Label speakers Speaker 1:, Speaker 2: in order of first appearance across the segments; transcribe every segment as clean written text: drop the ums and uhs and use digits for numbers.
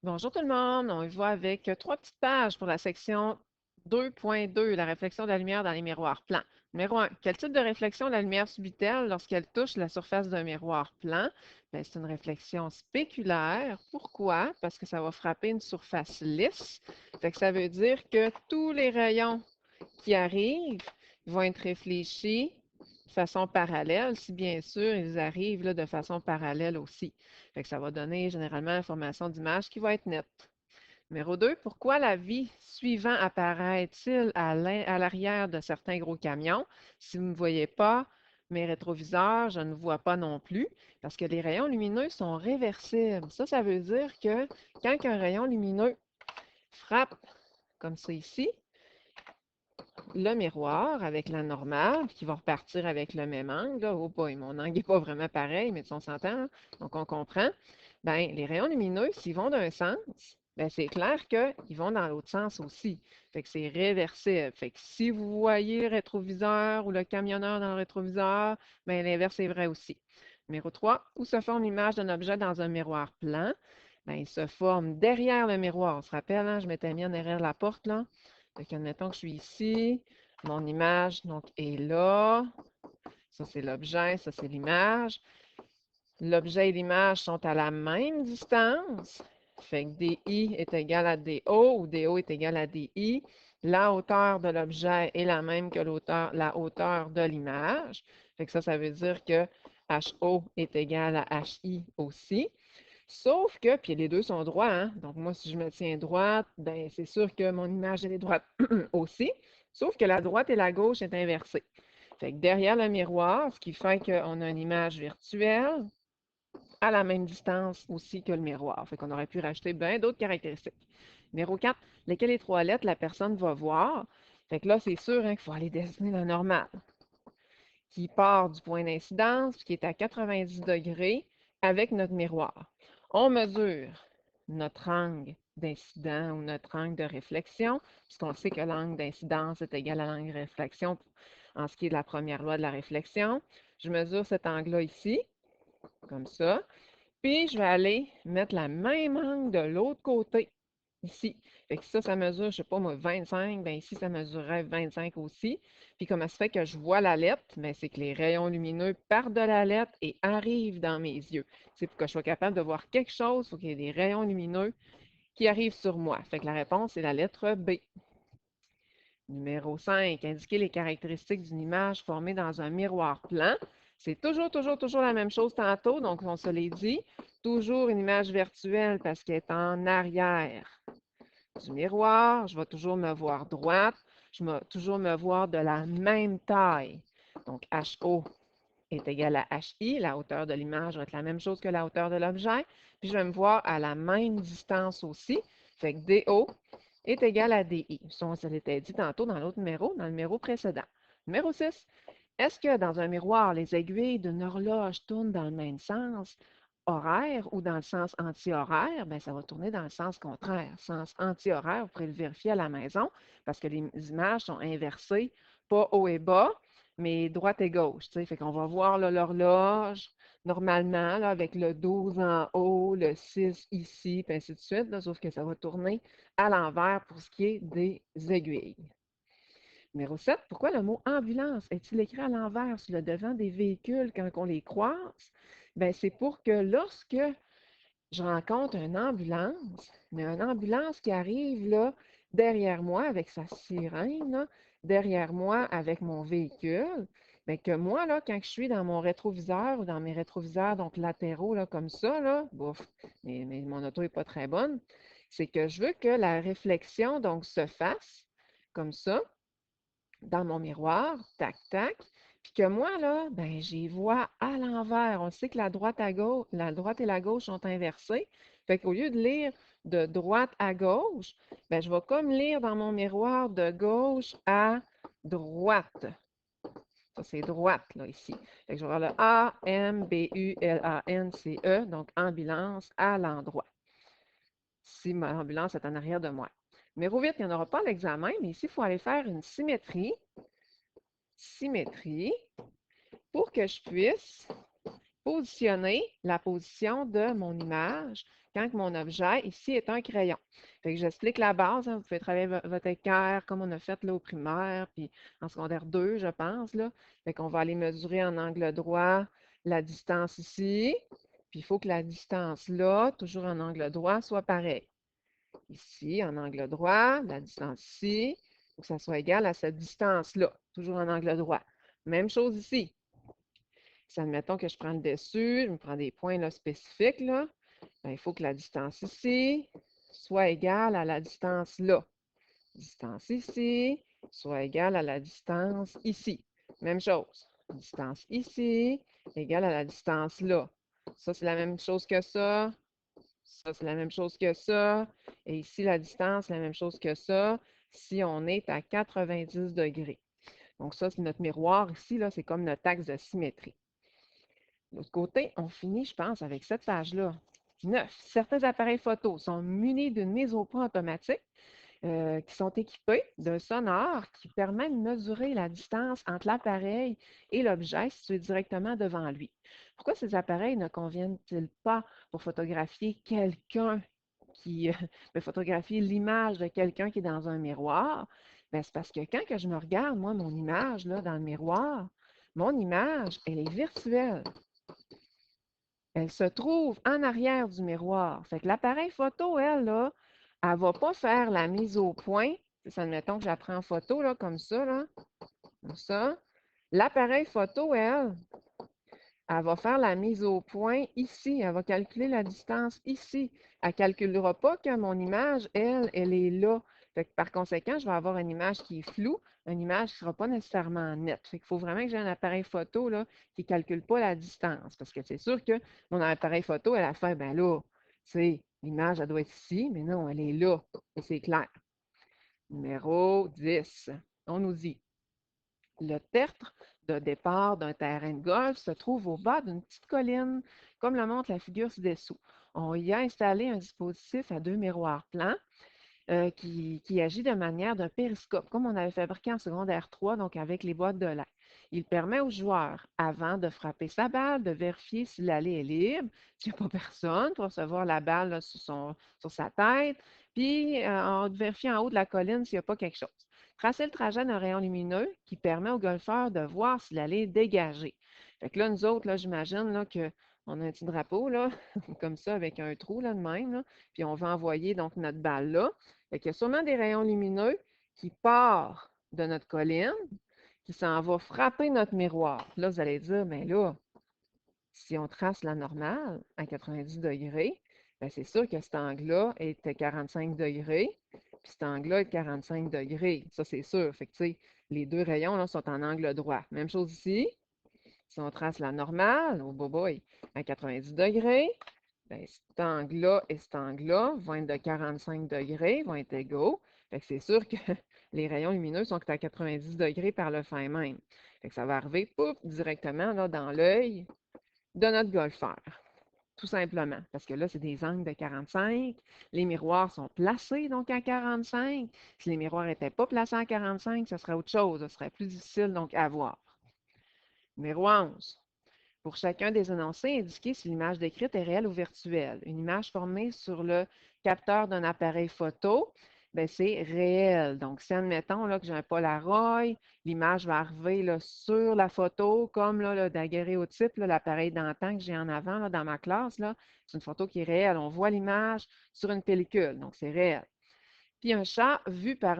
Speaker 1: Bonjour tout le monde, on y va avec trois petites pages pour la section 2.2, la réflexion de la lumière dans les miroirs plans. Numéro 1, quel type de réflexion la lumière subit-elle lorsqu'elle touche la surface d'un miroir plan? Ben, c'est une réflexion spéculaire. Pourquoi? Parce que ça va frapper une surface lisse. Fait que ça veut dire que tous les rayons qui arrivent vont être réfléchis de façon parallèle, si bien sûr ils arrivent là, de façon parallèle aussi. Fait que ça va donner généralement une formation d'image qui va être nette. Numéro 2, pourquoi la vie suivant apparaît-il à l'arrière de certains gros camions? Si vous ne voyez pas mes rétroviseurs, je ne vois pas non plus, parce que les rayons lumineux sont réversibles. Ça veut dire que quand un rayon lumineux frappe, comme ça ici, le miroir avec la normale, qui va repartir avec le même angle. Là. Oh boy, mon angle n'est pas vraiment pareil, mais on s'entend, hein? Donc on comprend. Bien, les rayons lumineux, s'ils vont d'un sens, bien, c'est clair qu'ils vont dans l'autre sens aussi. Fait que c'est réversible. Fait que si vous voyez le rétroviseur ou le camionneur dans le rétroviseur, bien, l'inverse est vrai aussi. Numéro 3, où se forme l'image d'un objet dans un miroir plan? Bien, il se forme derrière le miroir. On se rappelle, hein, je m'étais mis en derrière la porte, là. Fait qu'admettons que je suis ici, mon image donc est là. Ça, c'est l'objet, ça, c'est l'image. L'objet et l'image sont à la même distance. Fait que DI est égal à DO ou DO est égal à DI. La hauteur de l'objet est la même que la hauteur de l'image. Fait que ça veut dire que HO est égal à HI aussi. Sauf que, puis les deux sont droits, hein? Donc moi, si je me tiens droite, ben c'est sûr que mon image, elle est droite aussi. Sauf que la droite et la gauche est inversée. Fait que derrière le miroir, ce qui fait qu'on a une image virtuelle à la même distance aussi que le miroir. Fait qu'on aurait pu rajouter bien d'autres caractéristiques. Numéro 4, lesquelles les trois lettres la personne va voir. Fait que là, c'est sûr hein, qu'il faut aller dessiner la normale, qui part du point d'incidence, qui est à 90 degrés avec notre miroir. On mesure notre angle d'incident ou notre angle de réflexion, puisqu'on sait que l'angle d'incidence est égal à l'angle de réflexion en ce qui est de la première loi de la réflexion. Je mesure cet angle-là ici, comme ça, puis je vais aller mettre la même angle de l'autre côté, ici. Fait que ça mesure, je sais pas moi, 25. Bien ici, ça mesurerait 25 aussi. Puis comment ça fait que je vois la lettre? Bien, c'est que les rayons lumineux partent de la lettre et arrivent dans mes yeux. C'est pour que je sois capable de voir quelque chose, il faut qu'il y ait des rayons lumineux qui arrivent sur moi. Fait que la réponse est la lettre B. Numéro 5, indiquer les caractéristiques d'une image formée dans un miroir plan. C'est toujours la même chose tantôt, donc on se l'est dit. Toujours une image virtuelle parce qu'elle est en arrière du miroir. Je vais toujours me voir droite. Je vais toujours me voir de la même taille. Donc, HO est égal à HI. La hauteur de l'image va être la même chose que la hauteur de l'objet. Puis, je vais me voir à la même distance aussi. Fait que DO est égal à DI. Ça, on se l'était dit tantôt dans l'autre numéro, dans le numéro précédent. Numéro 6. Est-ce que dans un miroir, les aiguilles d'une horloge tournent dans le même sens horaire ou dans le sens anti-horaire? Bien, ça va tourner dans le sens contraire. Sens anti-horaire, vous pourrez le vérifier à la maison parce que les images sont inversées, pas haut et bas, mais droite et gauche. Fait qu'on va voir l'horloge normalement là, avec le 12 en haut, le 6 ici, puis ainsi de suite, là, sauf que ça va tourner à l'envers pour ce qui est des aiguilles. Numéro 7, pourquoi le mot ambulance est-il écrit à l'envers sur le devant des véhicules quand on les croise? Bien, c'est pour que lorsque je rencontre une ambulance, mais une ambulance qui arrive là, derrière moi avec sa sirène, là, derrière moi avec mon véhicule, bien que moi, là, quand je suis dans mon rétroviseur ou dans mes rétroviseurs donc latéraux, là, comme ça, là, bouf, mais mon auto n'est pas très bonne, c'est que je veux que la réflexion donc se fasse comme ça dans mon miroir, tac, tac, puis que moi, là, ben, j'y vois à l'envers. On sait que la droite et la gauche sont inversées. Fait qu'au lieu de lire de droite à gauche, ben, je vais comme lire dans mon miroir de gauche à droite. Ça, c'est droite, là, ici. Fait que je vais avoir le A-M-B-U-L-A-N-C-E, donc ambulance à l'endroit. Si ma ambulance est en arrière de moi. Numéro 8, il n'y en aura pas à l'examen, mais ici, il faut aller faire une symétrie pour que je puisse positionner la position de mon image quand que mon objet ici est un crayon. Fait que j'explique la base, hein, vous pouvez travailler votre équerre comme on a fait là au primaire, puis en secondaire 2, je pense, là. Fait qu'on va aller mesurer en angle droit la distance ici, puis il faut que la distance là, toujours en angle droit, soit pareille. Ici, en angle droit, la distance ici, il faut que ça soit égal à cette distance-là, toujours en angle droit. Même chose ici. Si admettons que je prends le dessus, je me prends des points là, spécifiques, là, ben, il faut que la distance ici soit égale à la distance là. Distance ici soit égale à la distance ici. Même chose. Distance ici égale à la distance là. Ça, c'est la même chose que ça. Ça, c'est la même chose que ça. Et ici, la distance, c'est la même chose que ça si on est à 90 degrés. Donc ça, c'est notre miroir ici, là, c'est comme notre axe de symétrie. De l'autre côté, on finit, je pense, avec cette page-là. 9. Certains appareils photo sont munis d'une mise au point automatique qui sont équipés d'un sonore qui permet de mesurer la distance entre l'appareil et l'objet situé directement devant lui. Pourquoi ces appareils ne conviennent-ils pas pour photographier quelqu'un qui photographier l'image de quelqu'un qui est dans un miroir? Ben, c'est parce que quand que je me regarde, moi, mon image là, dans le miroir, mon image, elle est virtuelle. Elle se trouve en arrière du miroir. Fait que l'appareil photo, elle, là, elle ne va pas faire la mise au point. Ça, admettons que je la prends en photo, là, comme ça, là, comme ça. L'appareil photo, elle va faire la mise au point ici. Elle va calculer la distance ici. Elle ne calculera pas que mon image, elle est là. Fait que par conséquent, je vais avoir une image qui est floue, une image qui ne sera pas nécessairement nette. Fait qu'il faut vraiment que j'ai un appareil photo là, qui ne calcule pas la distance. Parce que c'est sûr que mon appareil photo, elle a fait, ben là, tu l'image, elle doit être ici, mais non, elle est là. Et c'est clair. Numéro 10. On nous dit le tertre de départ d'un terrain de golf se trouve au bas d'une petite colline, comme le montre la figure ci-dessous. On y a installé un dispositif à deux miroirs plans qui agit de manière d'un périscope, comme on avait fabriqué en secondaire 3, donc avec les boîtes de l'air. Il permet au joueur, avant de frapper sa balle, de vérifier si l'allée est libre, s'il n'y a pas personne pour recevoir la balle là, sur sa tête, puis on vérifie en haut de la colline s'il n'y a pas quelque chose. Tracer le trajet d'un rayon lumineux qui permet au golfeur de voir si l'allée est dégagée. Fait que là, nous autres, là, j'imagine là, qu'on a un petit drapeau, là, comme ça, avec un trou là, de même, là, puis on va envoyer donc notre balle là. Fait qu'il y a sûrement des rayons lumineux qui partent de notre colline, qui s'en va frapper notre miroir. Là, vous allez dire, mais là, si on trace la normale à 90 degrés, bien, c'est sûr que cet angle-là est à 45 degrés, puis cet angle-là est 45 degrés. Ça, c'est sûr. Fait que, tu sais, les deux rayons là, sont en angle droit. Même chose ici. Si on trace la normale, oh boy, à 90 degrés, bien, cet angle-là et cet angle-là vont être de 45 degrés, vont être égaux. Fait que c'est sûr que les rayons lumineux sont à 90 degrés par le fin même. Fait que ça va arriver pouf, directement là, dans l'œil de notre golfeur. Tout simplement. Parce que là, c'est des angles de 45. Les miroirs sont placés donc à 45. Si les miroirs n'étaient pas placés à 45, ce serait autre chose. Ce serait plus difficile donc à voir. Numéro 11. Pour chacun des énoncés, indiquez si l'image décrite est réelle ou virtuelle. Une image formée sur le capteur d'un appareil photo, ben c'est réel. Donc, si admettons là, que j'ai un Polaroid, l'image va arriver là, sur la photo, comme là, le daguerréotype, l'appareil d'antan que j'ai en avant là, dans ma classe. C'est une photo qui est réelle. On voit l'image sur une pellicule, donc c'est réel. Puis un chat vu par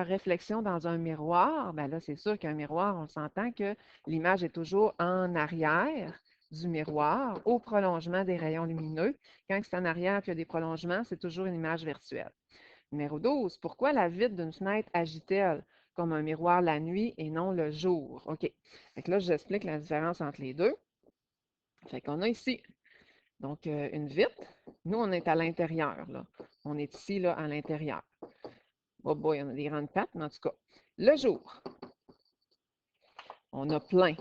Speaker 1: réflexion dans un miroir, ben là, c'est sûr qu'un miroir, on s'entend que l'image est toujours en arrière du miroir, au prolongement des rayons lumineux. Quand c'est en arrière et qu'il y a des prolongements, c'est toujours une image virtuelle. Numéro 12, pourquoi la vitre d'une fenêtre agit-elle comme un miroir la nuit et non le jour? OK. Fait que là, j'explique la différence entre les deux. Fait qu'on a ici donc, une vitre, nous, on est à l'intérieur, là. On est ici, là, à l'intérieur. Oh boy, on a des grandes pattes, mais en tout cas, le jour, on a plein,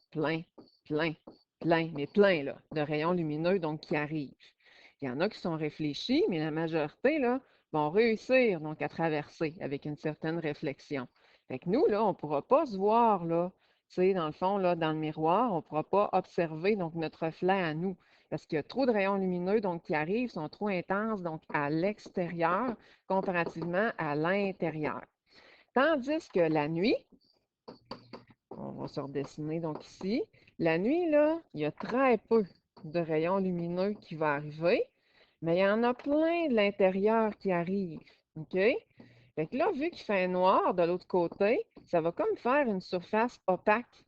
Speaker 1: plein, plein, plein, mais plein, là, de rayons lumineux, donc, qui arrivent. Il y en a qui sont réfléchis, mais la majorité, là, vont réussir, donc, à traverser avec une certaine réflexion. Fait que nous, là, on ne pourra pas se voir, là, C'est dans le fond, là, dans le miroir, on ne pourra pas observer donc, notre reflet à nous parce qu'il y a trop de rayons lumineux donc, qui arrivent, sont trop intenses donc à l'extérieur comparativement à l'intérieur. Tandis que la nuit, on va se redessiner donc ici, la nuit, là, il y a très peu de rayons lumineux qui vont arriver, mais il y en a plein de l'intérieur qui arrivent. OK? Fait que là, vu qu'il fait noir de l'autre côté, ça va comme faire une surface opaque.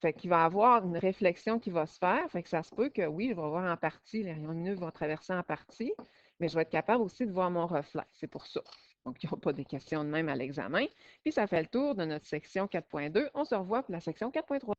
Speaker 1: Fait qu'il va y avoir une réflexion qui va se faire. Fait que ça se peut que oui, je vais voir en partie, les rayons lumineux vont traverser en partie, mais je vais être capable aussi de voir mon reflet. C'est pour ça. Donc, il n'y aura pas des questions de même à l'examen. Puis ça fait le tour de notre section 4.2. On se revoit pour la section 4.3.